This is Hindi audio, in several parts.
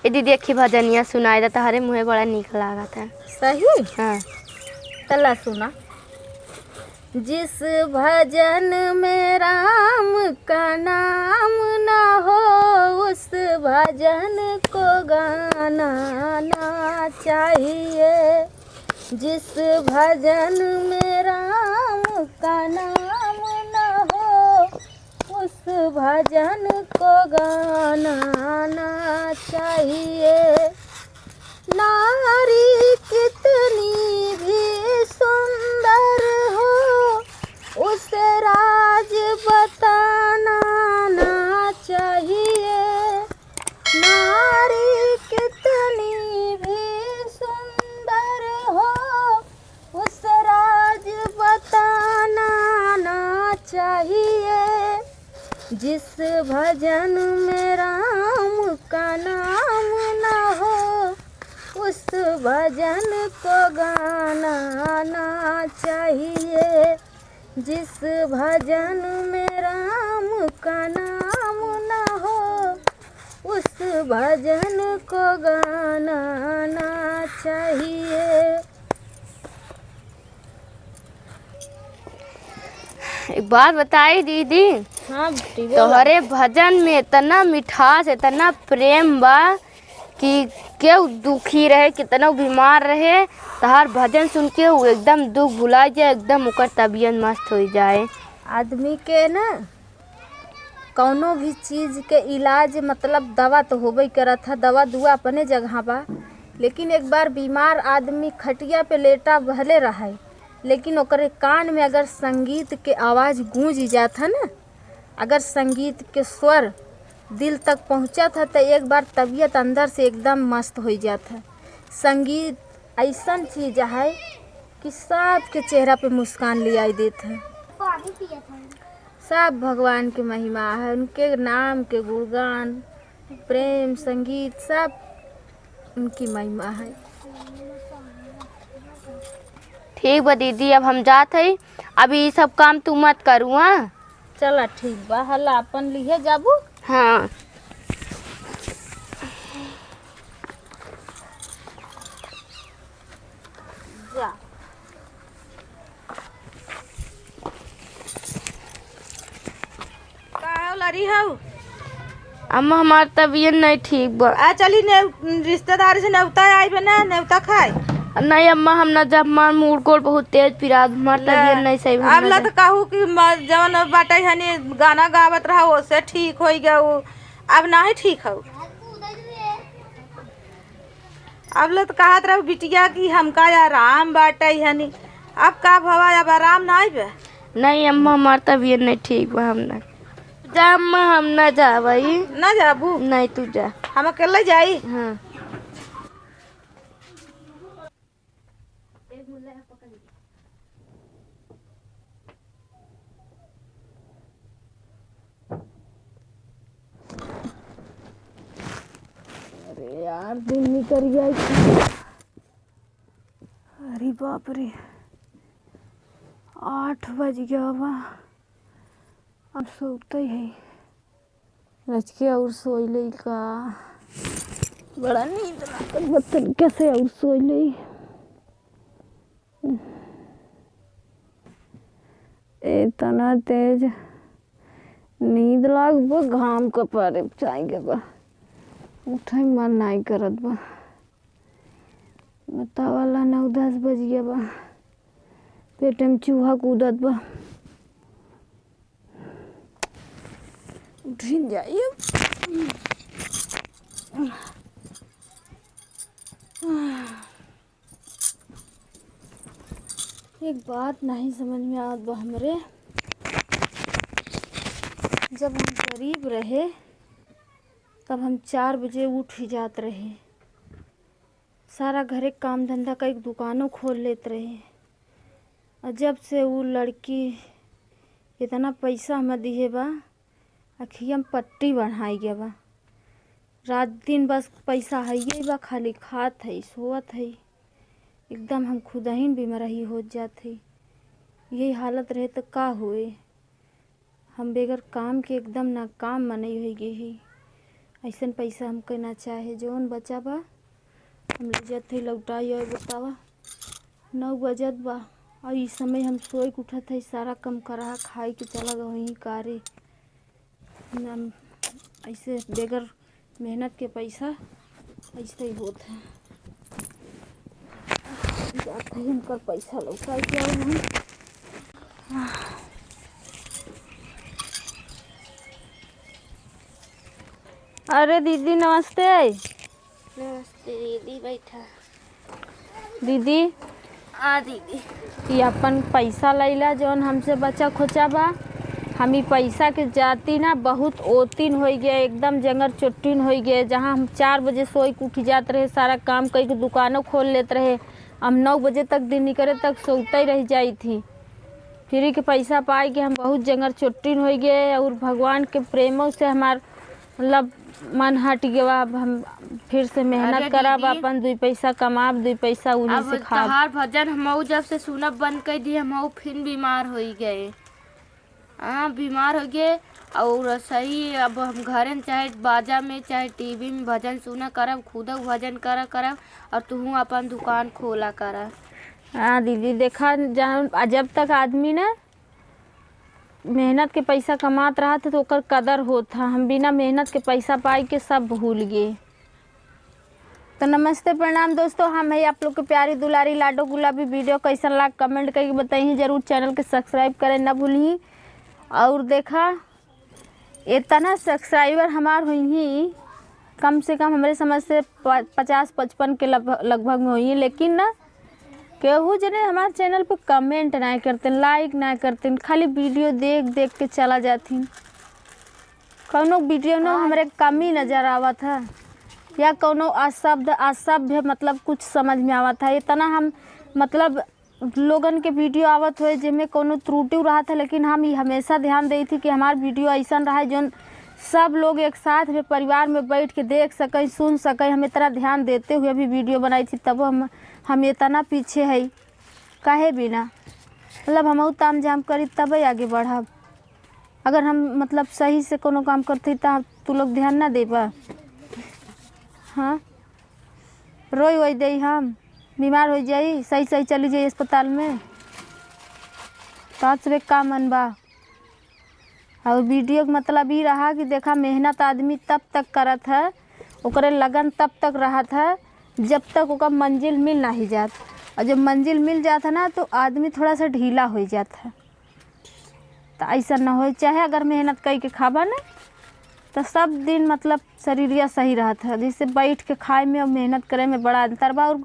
ए दीदी अखी भजनिया सुनाई था तहरे मुँहे बड़ा निक लगा था। सही। हाँ तला सुना। जिस भजन में राम का नाम ना हो उस भजन को गाना ना चाहिए। जिस भजन में राम का नाम ना हो उस भजन को गाना ना चाहिए। नारी कितनी भी सुंदर हो उसे राज बताना ना चाहिए। नारी कितनी भी सुंदर हो उसे राज बताना ना चाहिए। जिस भजन में राम का नाम ना हो उस भजन को गाना ना चाहिए। जिस भजन में राम का नाम ना हो उस भजन को गाना ना चाहिए। एक बात बताई दीदी। हाँ तोहरे भजन में इतना मिठास इतना प्रेम बा कि केहू दुखी रहे कितना बीमार रहे तहार भजन सुन के वो एकदम दुख भुला जाए एकदम ओकर तबीयत मस्त हो जाए। आदमी के ना कौनो भी चीज़ के इलाज मतलब दवा तो होबे करत है। दवा दुआ अपने जगह बा लेकिन एक बार बीमार आदमी खटिया पे लेटा भले रहे लेकिन ओकरे कान में अगर संगीत के आवाज़ गूंज जात है ना अगर संगीत के स्वर दिल तक पहुँचा था तो एक बार तबीयत अंदर से एकदम मस्त हो जाता है। संगीत ऐसा चीज़ है कि सबके चेहरा पे मुस्कान ले आई देता है। सब भगवान की महिमा है उनके नाम के गुणगान प्रेम संगीत सब उनकी महिमा है। ठीक बा दीदी अब हम जात हई अभी ये सब काम तू मत करू। हाँ चला ठीक बा हला अपन लिए जाबू। हाँ जा। का लड़ी हऊ अम्मा हमार तबीयत नहीं ठीक बा। आ चली ने रिश्तेदार से नेवता आई बना नेवता खाए। नहीं अम्मा हम ना जब हमार मूड कोड बहुत तेज पिरा हमार तबीयत नहीं सही अब ला तो कहू कि जवन बाटे हनी गाना गावत रहा उससे ठीक हो गया वो अब ना ही ठीक हो। अब ला तो कहत रहा बिटिया कि हमका आराम बाटे हनी अब का भवा अब आराम ना बे। नहीं अम्मा हमार तबीयत नहीं ठीक बा हम ना जा अम्मा हम ना जा भाई ना जाबू नहीं तू जा हम अकेले जाई। हाँ अरे यार दिन निकल गया। अरे बाप रे 8 बज गया बा अब सोते ही है रच के और सोई ले का बड़ा नींद लागत बत्तन कैसे और सोई ले। इतना तेज नींद लाग बा घाम का पारे चाहिए बा उठे मन नहीं करत बा बतावाला 9-10 बज गया बा पेट में चूहा कूदत बा उठिन जाइए। एक बात नहीं समझ में आवत बा हमरे जब हम गरीब रहे तब हम 4 बजे उठ ही जात रहे सारा घरे काम धंधा का एक दुकानों खोल लेते रहे और जब से वो लड़की इतना पैसा हमें दिए बा अखिया में पट्टी बढ़ाई गया बा रात दिन बस पैसा है ही बा खाली खात है सोत है एकदम हम खुद ही बीमारी हो जात है। यही हालत रहे तो का हुए हम बेगर काम के एकदम नाकाम मनई हो गई है। ऐसन पैसा हमके ना चाहे। जौन बचा बा हम ले जाते लौटाई। और बतावा 9 बजत बा और इस समय हम सोए के उठत है, सारा कम करा खाई के चला गए वहीं कारे। ऐसे बगैर मेहनत के पैसा ऐसे ही होता है। जाते ही उनका पैसा लौटा के आओ हम। अरे दीदी नमस्ते। नमस्ते दीदी, बैठा। दीदी दीदी ये अपन पैसा लैला जौन हमसे बचा खोचा बा। हम ई पैसा के जाती ना बहुत ओतिन हो गया, एकदम जंगर चोटिन हो गया। जहाँ हम 4 बजे सोई के उठ जात रहे, सारा काम कई के दुकानों खोल लेते रहे। हम 9 बजे तक दिन निकले तक सोते ही रह जाई थी। फ्री के पैसा पाए के हम बहुत जंगर चोटिन हो गए। और भगवान के प्रेमों से हमार मतलब मन हट गया। अब हम फिर से मेहनत करब, अपन 2 पैसा कमाब, 2 पैसा उन्हीं से खाब। तहार भजन हम जब से सुनब बंद कर दिए, हम फिर बीमार हो गए। बीमार हो गए और सही अब हम घर में चाहे बाजा में चाहे टीवी में भजन सुना करब, खुद भजन करब और तू अपन दुकान खोला कर। हाँ दीदी देखा, जब तक आदमी ना मेहनत के पैसा कमात रहा था तो ओकर कदर होता। हम बिना मेहनत के पैसा पाई के सब भूल गए। तो नमस्ते प्रणाम दोस्तों, हम है आप लोग के प्यारी दुलारी लाडो गुलाबी। वीडियो कैसा लगा कमेंट करके बताइए जरूर। चैनल के सब्सक्राइब करें ना भूलिए। और देखा इतना सब्सक्राइबर हमार हुई ही कम से कम हमारे समझ से 50-55 के लगभग में हुई। लेकिन ना केहू जने हमारे चैनल पे कमेंट ना करते, लाइक ना करते, खाली वीडियो देख देख के चला जाती। कौनो वीडियो ना हमारे कमी नज़र आवा था या कौनो असभ्य मतलब कुछ समझ में आवा था। इतना हम मतलब लोगन के वीडियो आवत हुए जिनमें कोनो त्रुटि रहा था। लेकिन हम ये हमेशा ध्यान दी थी कि हमार वीडियो ऐसा रहा जो सब लोग एक साथ में परिवार में बैठ के देख सकें, सुन सकें। हम इतना ध्यान देते हुए भी वीडियो बनाई थी, तब हम इतना पीछे है काहे बिना मतलब हम ताम झाम करी तब आगे बढ़ब। अगर हम मतलब सही से कोनो काम करते तो तू लोग ध्यान ना देबा। हाँ रोई वही दे, हम बीमार हो जाई, सही चली जाई अस्पताल में तो आज से का मन बा। और वीडियो का मतलब ये रहा कि देखा मेहनत आदमी तब तक करत है, ओकरे लगन तब तक रहा था जब तक ओका मंजिल मिल ना ही जात। और जब मंजिल मिल जाता ना तो आदमी थोड़ा सा ढीला हो जाता। तो ऐसा ना हो, चाहे अगर मेहनत करके खाबा ना तो सब दिन मतलब शरीरिया सही रहा था। जैसे बैठ के खाए में और मेहनत करे में बड़ा अंतर बा। और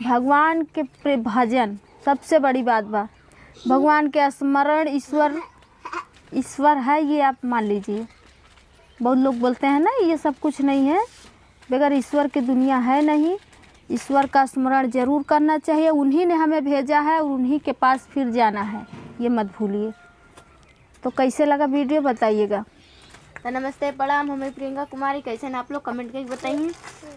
भगवान के भजन सबसे बड़ी बात बा। भगवान के स्मरण ईश्वर है, ये आप मान लीजिए। बहुत लोग बोलते हैं ना ये सब कुछ नहीं है, बगैर ईश्वर की दुनिया है नहीं। ईश्वर का स्मरण जरूर करना चाहिए। उन्हीं ने हमें भेजा है और उन्हीं के पास फिर जाना है, ये मत भूलिए। तो कैसे लगा वीडियो बताइएगा। तो नमस्ते प्रणाम, हमें प्रियंका कुमारी। कैसे ना आप लोग कमेंट करके बताइए।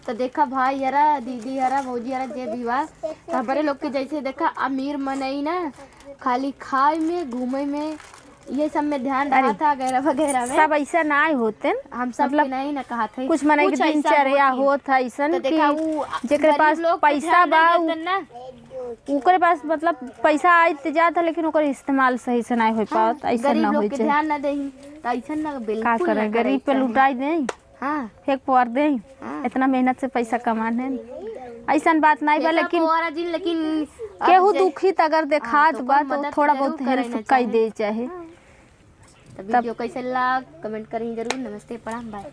तो देखा भाई हरा, दीदी हरा, भौजी हरा, जे भी बा तो हमारे लोग के जैसे देखा अमीर मनई ना खाली खाए में घूमे में ये सब में ध्यान रहा था वगैरह में। सब ऐसा ना होते, हम सब मतलब नहीं ना कहा थे कुछ मने की दिनचर्या होत है ऐसा कि जेकरे पास पैसा बा ओकरे पास मतलब पैसा आते जाता, लेकिन ओकर इस्तेमाल सही से ना हो पात। ऐसा ना होई चाहिए, ध्यान ना देही तो ऐसा ना बिल्कुल का करे, गरीब पे लुटाई दें। हाँ फेंक पवार दें। इतना मेहनत से पैसा कमाने ऐसा बात नहीं बा। लेकिन केहू दुखित अगर देखात बा तो थोड़ा बहुत हेल्प कर दे चाहे। वीडियो कैसे लगा कमेंट करें जरूर। नमस्ते प्रणाम, बाय।